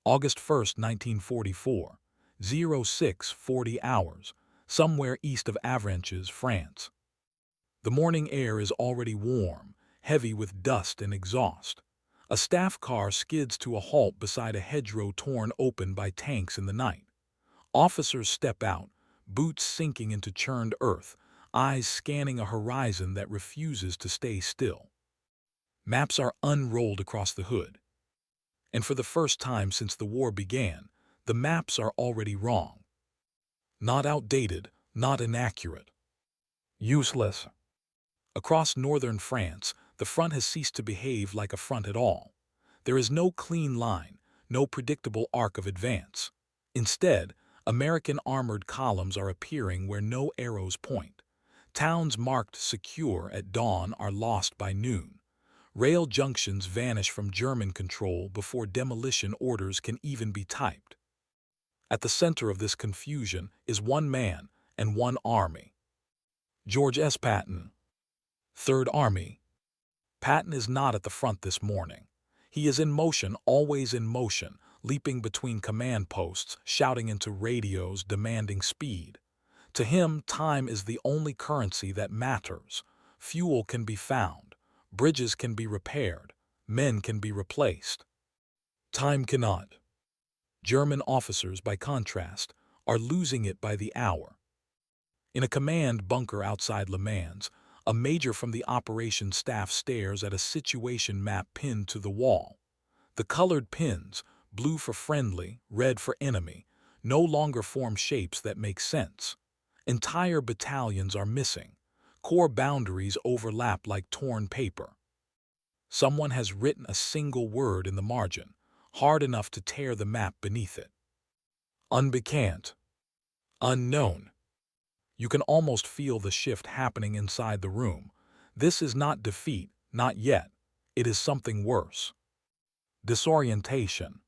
August 1st, 1944, 0640 hours, somewhere east of Avranches, France. The morning air is already warm, heavy with dust and exhaust. A staff car skids to a halt beside a hedgerow torn open by tanks in the night. Officers step out, boots sinking into churned earth, eyes scanning a horizon that refuses to stay still. Maps are unrolled across the hood. And for the first time since the war began, the maps are already wrong. Not outdated, not inaccurate. Useless. Across northern France, the front has ceased to behave like a front at all. There is no clean line, no predictable arc of advance. Instead, American armored columns are appearing where no arrows point. Towns marked secure at dawn are lost by noon. Rail junctions vanish from German control before demolition orders can even be typed. At the center of this confusion is one man and one army. George S. Patton, Third Army. Patton is not at the front this morning. He is in motion, always in motion, leaping between command posts, shouting into radios, demanding speed. To him, time is the only currency that matters. Fuel can be found, bridges can be repaired, men can be replaced. Time cannot. German officers, by contrast, are losing it by the hour. In a command bunker outside Le Mans, a major from the operations staff stares at a situation map pinned to the wall. The colored pins, blue for friendly, red for enemy, no longer form shapes that make sense. Entire battalions are missing. Corps boundaries overlap like torn paper. Someone has written a single word in the margin, hard enough to tear the map beneath it. Unbekannt. Unknown. You can almost feel the shift happening inside the room. This is not defeat, not yet. It is something worse. Disorientation.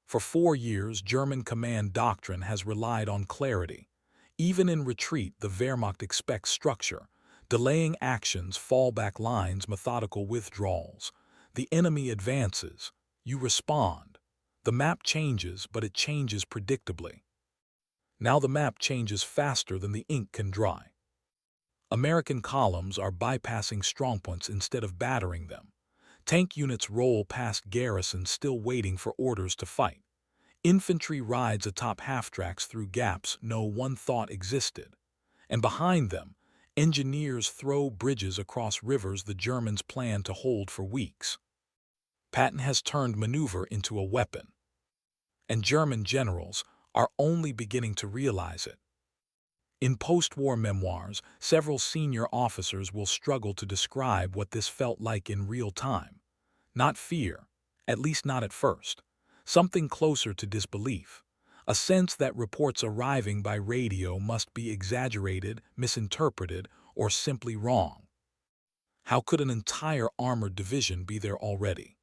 For 4 years, German command doctrine has relied on clarity. Even in retreat, the Wehrmacht expects structure, delaying actions, fallback lines, methodical withdrawals. The enemy advances. You respond. The map changes, but it changes predictably. Now the map changes faster than the ink can dry. American columns are bypassing strongpoints instead of battering them. Tank units roll past garrisons still waiting for orders to fight. Infantry rides atop half-tracks through gaps no one thought existed. And behind them, engineers throw bridges across rivers the Germans plan to hold for weeks. Patton has turned maneuver into a weapon. And German generals are only beginning to realize it. In post-war memoirs, several senior officers will struggle to describe what this felt like in real time. Not fear, at least not at first. Something closer to disbelief. A sense that reports arriving by radio must be exaggerated, misinterpreted, or simply wrong. How could an entire armored division be there already?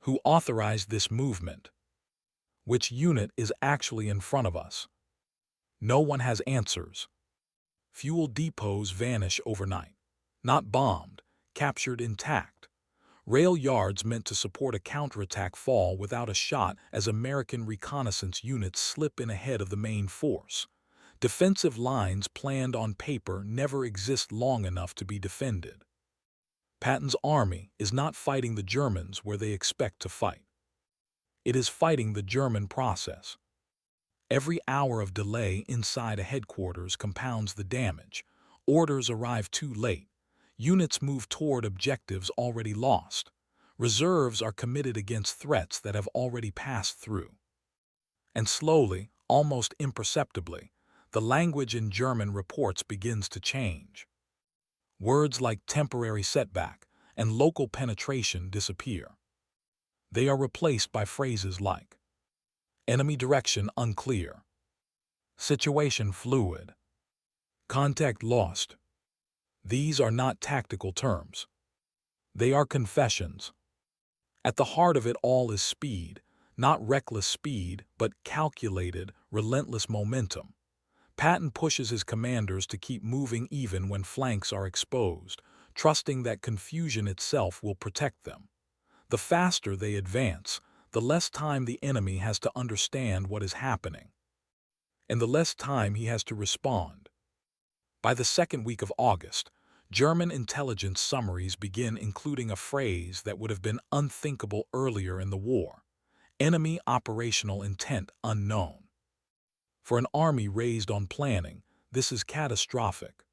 Who authorized this movement? Which unit is actually in front of us? No one has answers. Fuel depots vanish overnight. Not bombed, captured intact. Rail yards meant to support a counterattack fall without a shot as American reconnaissance units slip in ahead of the main force. Defensive lines planned on paper never exist long enough to be defended. Patton's army is not fighting the Germans where they expect to fight. It is fighting the German process. Every hour of delay inside a headquarters compounds the damage. Orders arrive too late. Units move toward objectives already lost. Reserves are committed against threats that have already passed through. And slowly, almost imperceptibly, the language in German reports begins to change. Words like temporary setback and local penetration disappear. They are replaced by phrases like enemy direction unclear, situation fluid, contact lost. These are not tactical terms. They are confessions. At the heart of it all is speed, not reckless speed, but calculated, relentless momentum. Patton pushes his commanders to keep moving even when flanks are exposed, trusting that confusion itself will protect them. The faster they advance, the less time the enemy has to understand what is happening, and the less time he has to respond. By the second week of August, German intelligence summaries begin including a phrase that would have been unthinkable earlier in the war: enemy operational intent unknown. For an army raised on planning, this is catastrophic.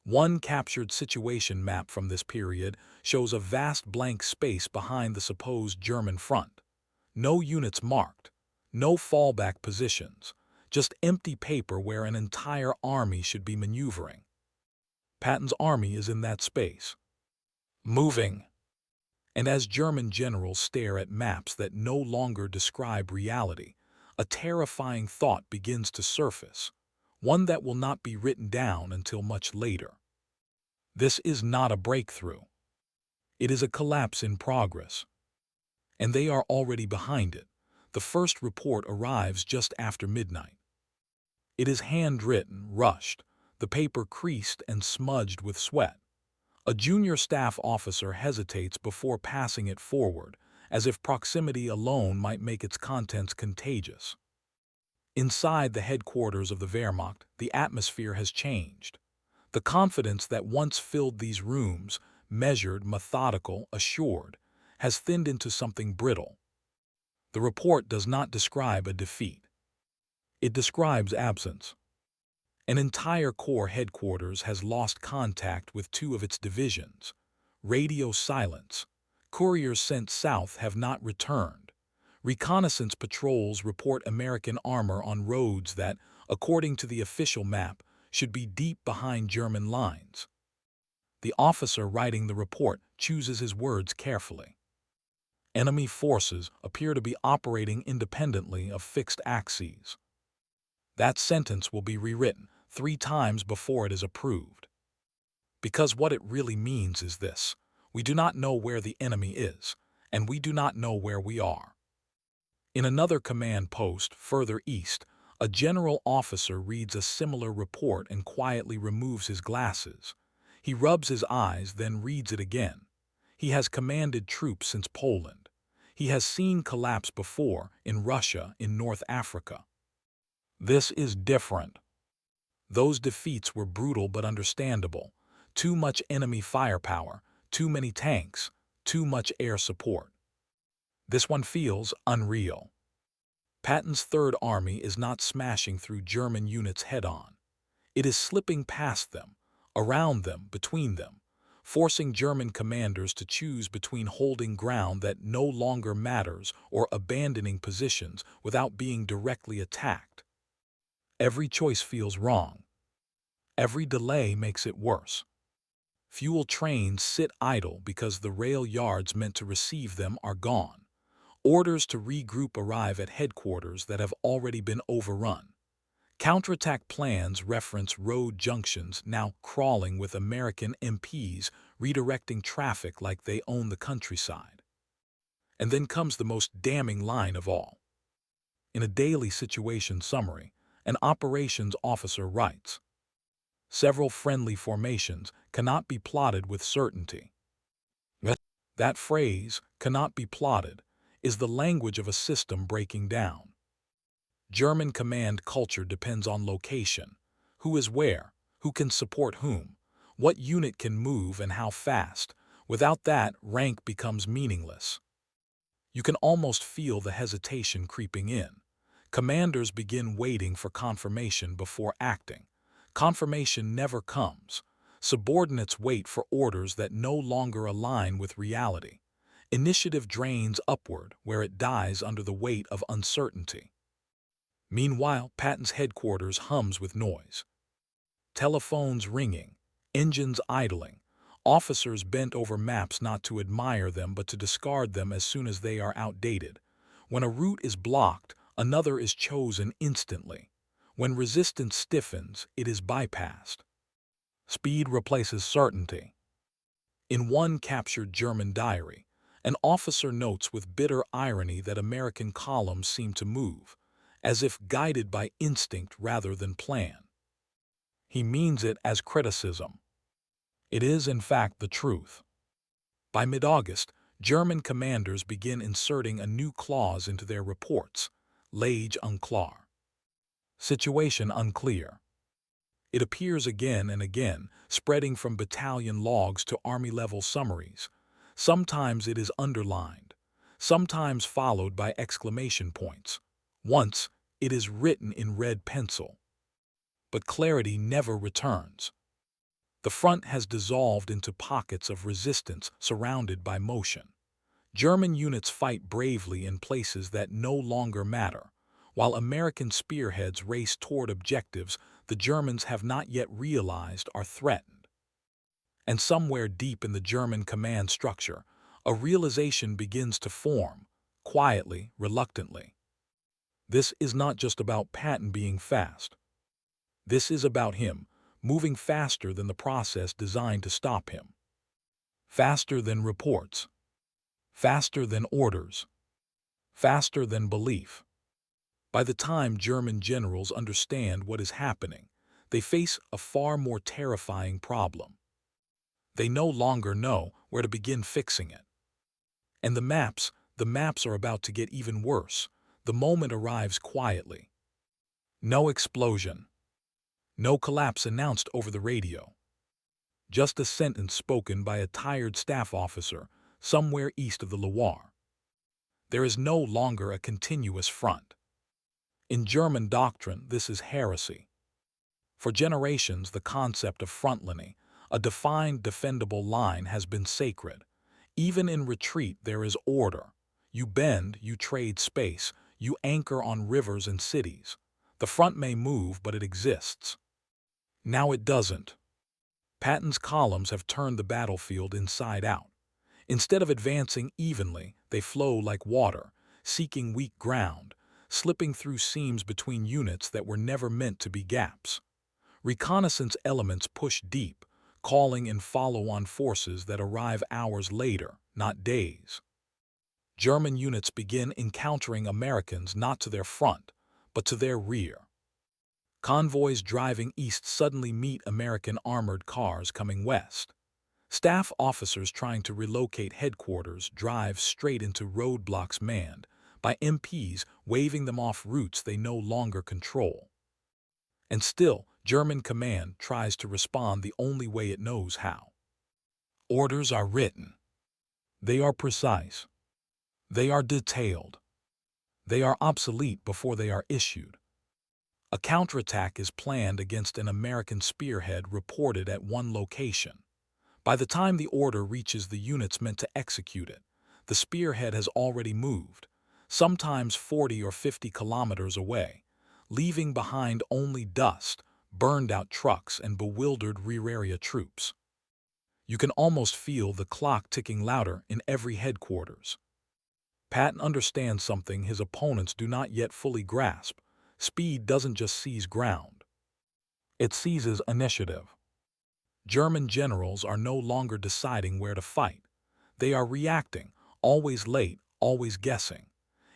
One captured situation map from this period shows a vast blank space behind the supposed German front. No units marked, no fallback positions, just empty paper where an entire army should be maneuvering. Patton's army is in that space, moving. And as German generals stare at maps that no longer describe reality, a terrifying thought begins to surface, one that will not be written down until much later. This is not a breakthrough. It is a collapse in progress. And they are already behind it. The first report arrives just after midnight. It is handwritten, rushed, the paper creased and smudged with sweat. A junior staff officer hesitates before passing it forward, as if proximity alone might make its contents contagious. Inside the headquarters of the Wehrmacht, the atmosphere has changed. The confidence that once filled these rooms, measured, methodical, assured, has thinned into something brittle. The report does not describe a defeat. It describes absence. An entire corps headquarters has lost contact with two of its divisions. Radio silence. Couriers sent south have not returned. Reconnaissance patrols report American armor on roads that, according to the official map, should be deep behind German lines. The officer writing the report chooses his words carefully. Enemy forces appear to be operating independently of fixed axes. That sentence will be rewritten 3 times before it is approved. Because what it really means is this: we do not know where the enemy is, and we do not know where we are. In another command post further east, a general officer reads a similar report and quietly removes his glasses. He rubs his eyes, then reads it again. He has commanded troops since Poland. He has seen collapse before, in Russia, in North Africa. This is different. Those defeats were brutal but understandable. Too much enemy firepower, too many tanks, too much air support. This one feels unreal. Patton's Third Army is not smashing through German units head-on. It is slipping past them, around them, between them, forcing German commanders to choose between holding ground that no longer matters or abandoning positions without being directly attacked. Every choice feels wrong. Every delay makes it worse. Fuel trains sit idle because the rail yards meant to receive them are gone. Orders to regroup arrive at headquarters that have already been overrun. Counterattack plans reference road junctions now crawling with American MPs redirecting traffic like they own the countryside. And then comes the most damning line of all. In a daily situation summary, an operations officer writes, "Several friendly formations cannot be plotted with certainty." That phrase, "cannot be plotted," is the language of a system breaking down. German command culture depends on location. Who is where? Who can support whom? What unit can move and how fast? Without that, rank becomes meaningless. You can almost feel the hesitation creeping in. Commanders begin waiting for confirmation before acting. Confirmation never comes. Subordinates wait for orders that no longer align with reality. Initiative drains upward where it dies under the weight of uncertainty. Meanwhile, Patton's headquarters hums with noise. Telephones ringing, engines idling, officers bent over maps not to admire them but to discard them as soon as they are outdated. When a route is blocked, another is chosen instantly. When resistance stiffens, it is bypassed. Speed replaces certainty. In one captured German diary, an officer notes with bitter irony that American columns seem to move, as if guided by instinct rather than plan. He means it as criticism. It is, in fact, the truth. By mid-August, German commanders begin inserting a new clause into their reports, Lage unklar. Situation unclear. It appears again and again, spreading from battalion logs to army-level summaries. Sometimes it is underlined, sometimes followed by exclamation points. Once, it is written in red pencil. But clarity never returns. The front has dissolved into pockets of resistance surrounded by motion. German units fight bravely in places that no longer matter. While American spearheads race toward objectives the Germans have not yet realized are threatened. And somewhere deep in the German command structure, a realization begins to form, quietly, reluctantly. This is not just about Patton being fast. This is about him, moving faster than the process designed to stop him. Faster than reports. Faster than orders. Faster than belief. By the time German generals understand what is happening, they face a far more terrifying problem. They no longer know where to begin fixing it. And the maps are about to get even worse. The moment arrives quietly. No explosion. No collapse announced over the radio. Just a sentence spoken by a tired staff officer somewhere east of the Loire. There is no longer a continuous front. In German doctrine, this is heresy. For generations, the concept of frontlinie, a defined, defendable line, has been sacred. Even in retreat, there is order. You bend, you trade space, you anchor on rivers and cities. The front may move, but it exists. Now it doesn't. Patton's columns have turned the battlefield inside out. Instead of advancing evenly, they flow like water, seeking weak ground, slipping through seams between units that were never meant to be gaps. Reconnaissance elements push deep, calling in follow-on forces that arrive hours later, not days. German units begin encountering Americans not to their front, but to their rear. Convoys driving east suddenly meet American armored cars coming west. Staff officers trying to relocate headquarters drive straight into roadblocks manned by MPs waving them off routes they no longer control. And still, German command tries to respond the only way it knows how. Orders are written. They are precise. They are detailed. They are obsolete before they are issued. A counterattack is planned against an American spearhead reported at one location. By the time the order reaches the units meant to execute it, the spearhead has already moved, sometimes 40 or 50 kilometers away, leaving behind only dust, burned-out trucks, and bewildered rear-area troops. You can almost feel the clock ticking louder in every headquarters. Patton understands something his opponents do not yet fully grasp. Speed doesn't just seize ground. It seizes initiative. German generals are no longer deciding where to fight. They are reacting, always late, always guessing.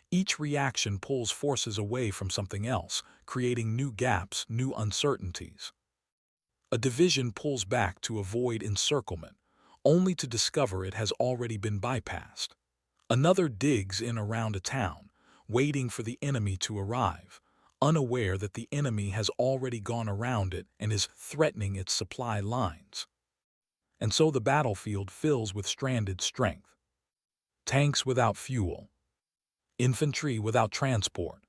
Each reaction pulls forces away from something else, creating new gaps, new uncertainties. A division pulls back to avoid encirclement, only to discover it has already been bypassed. Another digs in around a town, waiting for the enemy to arrive, unaware that the enemy has already gone around it and is threatening its supply lines. And so the battlefield fills with stranded strength. Tanks without fuel. Infantry without transport.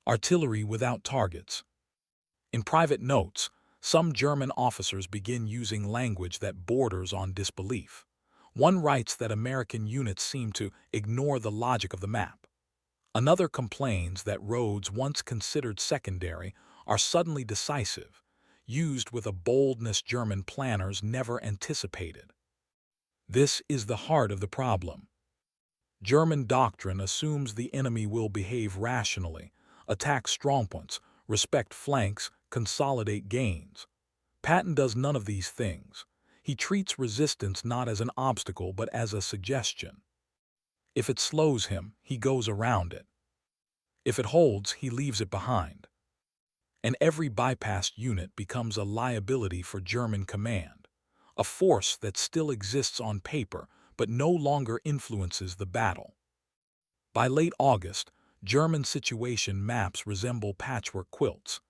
Artillery without targets. In private notes, some German officers begin using language that borders on disbelief. One writes that American units seem to ignore the logic of the map. Another complains that roads once considered secondary are suddenly decisive, used with a boldness German planners never anticipated. This is the heart of the problem. German doctrine assumes the enemy will behave rationally, attack strong points, respect flanks, consolidate gains. Patton does none of these things. He treats resistance not as an obstacle but as a suggestion. If it slows him, he goes around it. If it holds, he leaves it behind. And every bypassed unit becomes a liability for German command, a force that still exists on paper but no longer influences the battle. By late August, German situation maps resemble patchwork quilts.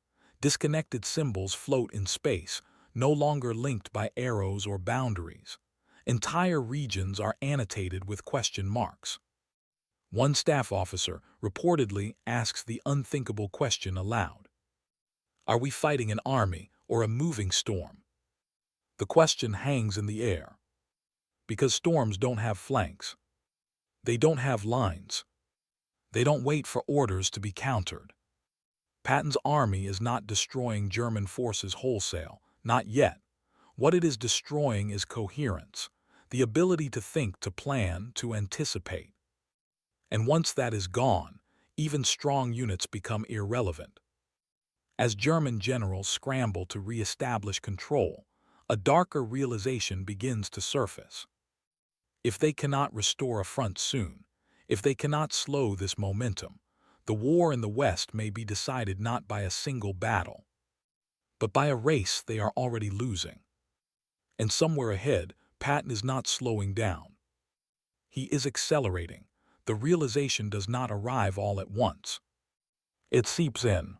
Disconnected symbols float in space, no longer linked by arrows or boundaries. Entire regions are annotated with question marks. One staff officer reportedly asks the unthinkable question aloud. Are we fighting an army or a moving storm? The question hangs in the air. Because storms don't have flanks. They don't have lines. They don't wait for orders to be countered. Patton's army is not destroying German forces wholesale, not yet. What it is destroying is coherence, the ability to think, to plan, to anticipate. And once that is gone, even strong units become irrelevant. As German generals scramble to re-establish control, a darker realization begins to surface. If they cannot restore a front soon, if they cannot slow this momentum, the war in the West may be decided not by a single battle, but by a race they are already losing. And somewhere ahead, Patton is not slowing down. He is accelerating. The realization does not arrive all at once. It seeps in.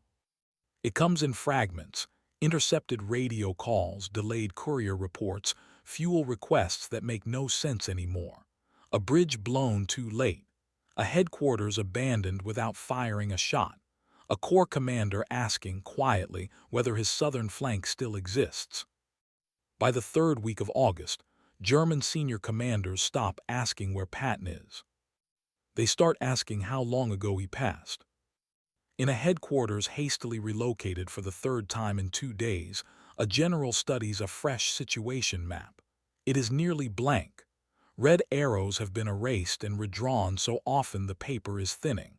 It comes in fragments, intercepted radio calls, delayed courier reports, fuel requests that make no sense anymore, a bridge blown too late, a headquarters abandoned without firing a shot, a corps commander asking quietly whether his southern flank still exists. By the third week of August, German senior commanders stop asking where Patton is. They start asking how long ago he passed. In a headquarters hastily relocated for the third time in 2 days, a general studies a fresh situation map. It is nearly blank. Red arrows have been erased and redrawn so often the paper is thinning.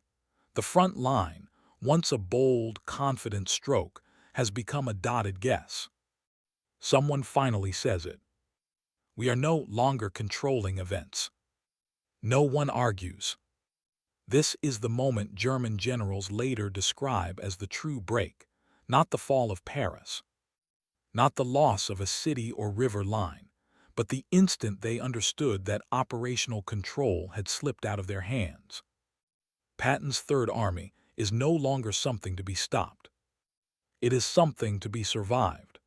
The front line, once a bold, confident stroke, has become a dotted guess. Someone finally says it. We are no longer controlling events. No one argues. This is the moment German generals later describe as the true break, not the fall of Paris, not the loss of a city or river line, but the instant they understood that operational control had slipped out of their hands. Patton's Third Army is no longer something to be stopped. It is something to be survived.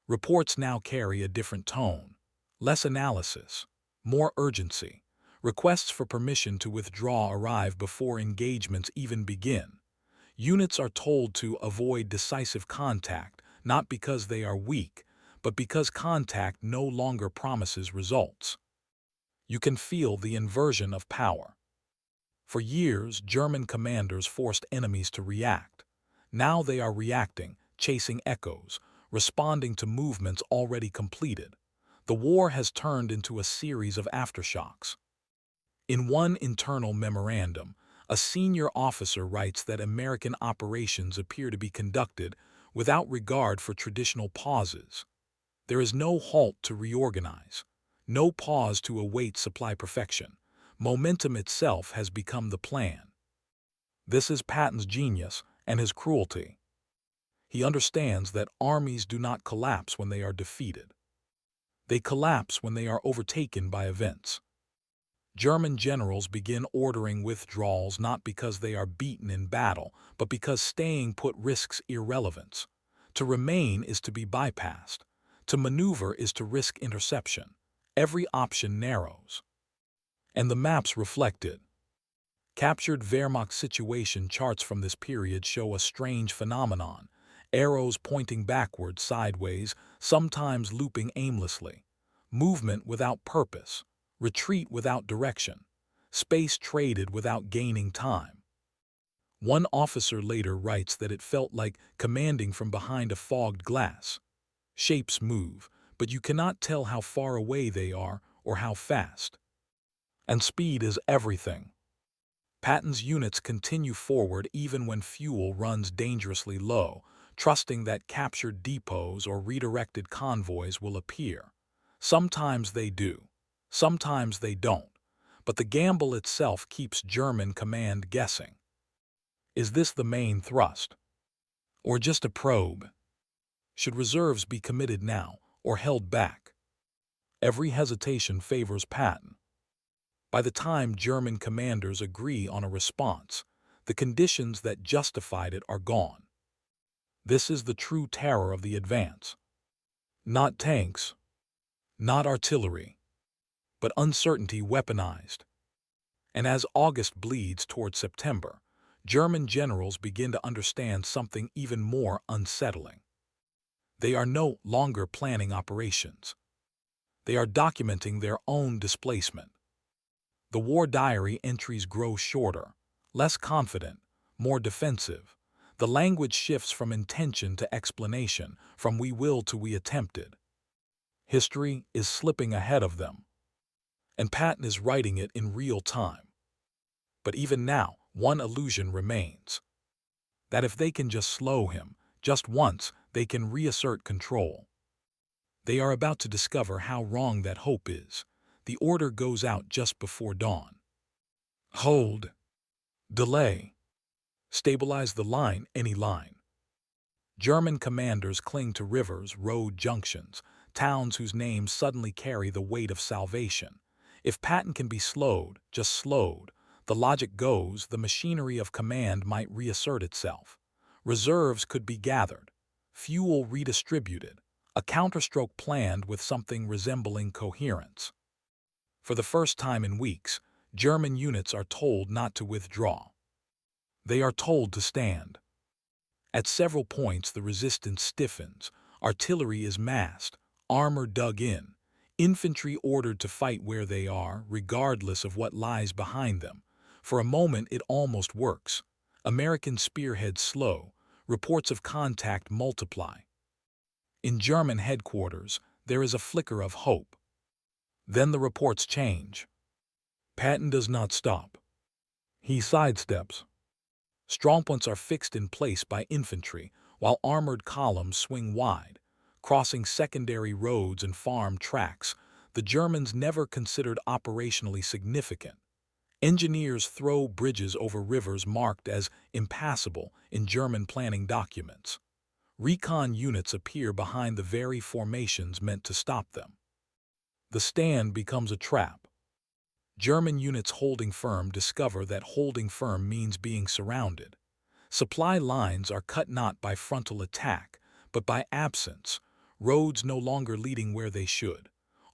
Reports now carry a different tone, less analysis, more urgency. Requests for permission to withdraw arrive before engagements even begin. Units are told to avoid decisive contact, not because they are weak, but because contact no longer promises results. You can feel the inversion of power. For years, German commanders forced enemies to react. Now they are reacting, chasing echoes, responding to movements already completed. The war has turned into a series of aftershocks. In one internal memorandum, a senior officer writes that American operations appear to be conducted without regard for traditional pauses. There is no halt to reorganize, no pause to await supply perfection. Momentum itself has become the plan. This is Patton's genius and his cruelty. He understands that armies do not collapse when they are defeated. They collapse when they are overtaken by events. German generals begin ordering withdrawals not because they are beaten in battle, but because staying put risks irrelevance. To remain is to be bypassed. To maneuver is to risk interception. Every option narrows. And the maps reflect it. Captured Wehrmacht situation charts from this period show a strange phenomenon. Arrows pointing backward, sideways, sometimes looping aimlessly. Movement without purpose. Retreat without direction, space traded without gaining time. One officer later writes that it felt like commanding from behind a fogged glass. Shapes move, but you cannot tell how far away they are or how fast. And speed is everything. Patton's units continue forward even when fuel runs dangerously low, trusting that captured depots or redirected convoys will appear. Sometimes they do. Sometimes they don't, but the gamble itself keeps German command guessing. Is this the main thrust? Or just a probe? Should reserves be committed now or held back? Every hesitation favors Patton. By the time German commanders agree on a response, the conditions that justified it are gone. This is the true terror of the advance. Not tanks, not artillery, but uncertainty weaponized. And as August bleeds toward September, German generals begin to understand something even more unsettling. They are no longer planning operations. They are documenting their own displacement. The war diary entries grow shorter, less confident, more defensive. The language shifts from intention to explanation, from "we will" to "we attempted." History is slipping ahead of them, and Patton is writing it in real time. But even now, one illusion remains: that if they can just slow him, just once, they can reassert control. They are about to discover how wrong that hope is. The order goes out just before dawn. Hold. Delay. Stabilize the line, any line. German commanders cling to rivers, road junctions, towns whose names suddenly carry the weight of salvation. If Patton can be slowed, just slowed, the logic goes, the machinery of command might reassert itself. Reserves could be gathered, fuel redistributed, a counterstroke planned with something resembling coherence. For the first time in weeks, German units are told not to withdraw. They are told to stand. At several points the resistance stiffens, artillery is massed, armor dug in, infantry ordered to fight where they are, regardless of what lies behind them. For a moment it almost works. American spearheads slow, reports of contact multiply. In German headquarters, there is a flicker of hope. Then the reports change. Patton does not stop. He sidesteps. Strongpoints are fixed in place by infantry, while armored columns swing wide, crossing secondary roads and farm tracks the Germans never considered operationally significant. Engineers throw bridges over rivers marked as impassable in German planning documents. Recon units appear behind the very formations meant to stop them. The stand becomes a trap. German units holding firm discover that holding firm means being surrounded. Supply lines are cut not by frontal attack, but by absence, roads no longer leading where they should.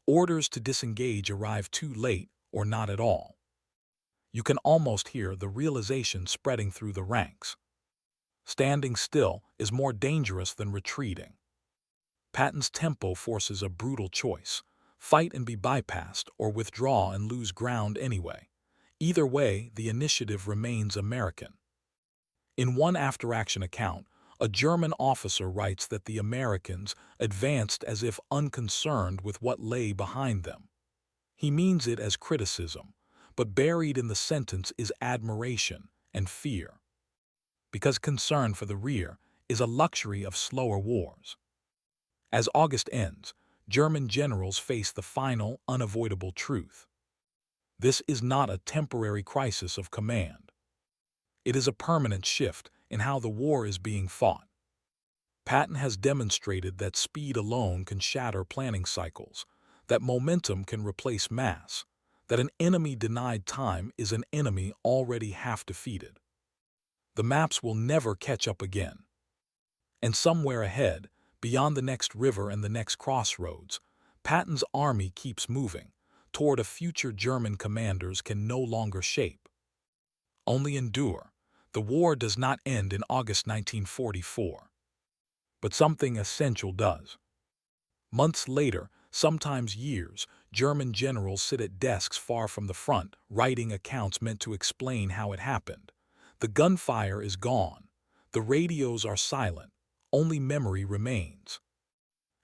Orders to disengage arrive too late or not at all. You can almost hear the realization spreading through the ranks. Standing still is more dangerous than retreating. Patton's tempo forces a brutal choice: fight and be bypassed, or withdraw and lose ground anyway. Either way, the initiative remains American. In one after-action account, a German officer writes that the Americans advanced as if unconcerned with what lay behind them. He means it as criticism, but buried in the sentence is admiration and fear. Because concern for the rear is a luxury of slower wars. As August ends, German generals face the final, unavoidable truth. This is not a temporary crisis of command. It is a permanent shift in how the war is being fought. Patton has demonstrated that speed alone can shatter planning cycles, that momentum can replace mass, that an enemy denied time is an enemy already half defeated. The maps will never catch up again. And somewhere ahead, beyond the next river and the next crossroads, Patton's army keeps moving toward a future German commanders can no longer shape. Only endure. The war does not end in August 1944. But something essential does. Months later, sometimes years, German generals sit at desks far from the front, writing accounts meant to explain how it happened. The gunfire is gone. The radios are silent. Only memory remains.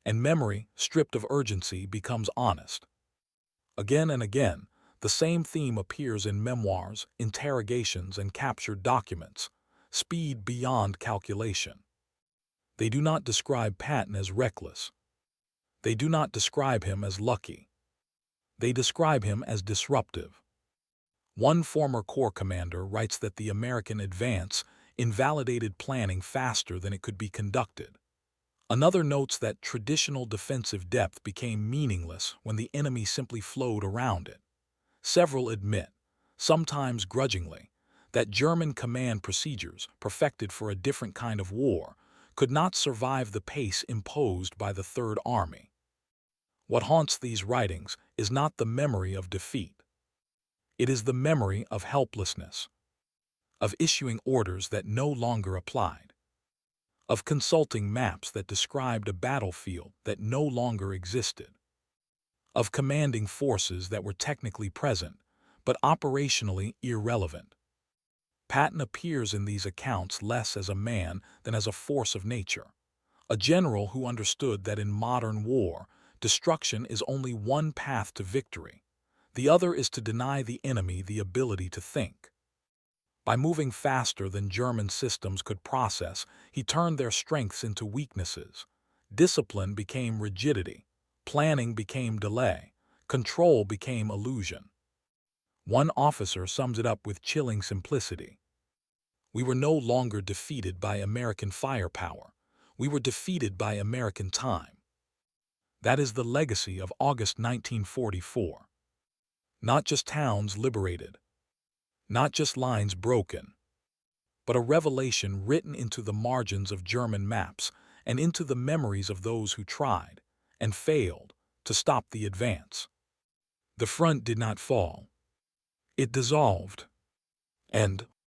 And memory, stripped of urgency, becomes honest. Again and again, the same theme appears in memoirs, interrogations, and captured documents: speed beyond calculation. They do not describe Patton as reckless. They do not describe him as lucky. They describe him as disruptive. One former Corps commander writes that the American advance invalidated planning faster than it could be conducted. Another notes that traditional defensive depth became meaningless when the enemy simply flowed around it. Several admit, sometimes grudgingly, that German command procedures, perfected for a different kind of war, could not survive the pace imposed by the Third Army. What haunts these writings is not the memory of defeat. It is the memory of helplessness, of issuing orders that no longer applied, of consulting maps that described a battlefield that no longer existed, of commanding forces that were technically present but operationally irrelevant. Patton appears in these accounts less as a man than as a force of nature, a general who understood that in modern war, destruction is only one path to victory. The other is to deny the enemy the ability to think. By moving faster than German systems could process, he turned their strengths into weaknesses. Discipline became rigidity, planning became delay, control became illusion. One officer sums it up with chilling simplicity. We were no longer defeated by American firepower. We were defeated by American time. That is the legacy of August 1944. Not just towns liberated, not just lines broken, but a revelation written into the margins of German maps and into the memories of those who tried and failed to stop the advance. The front did not fall. It dissolved. And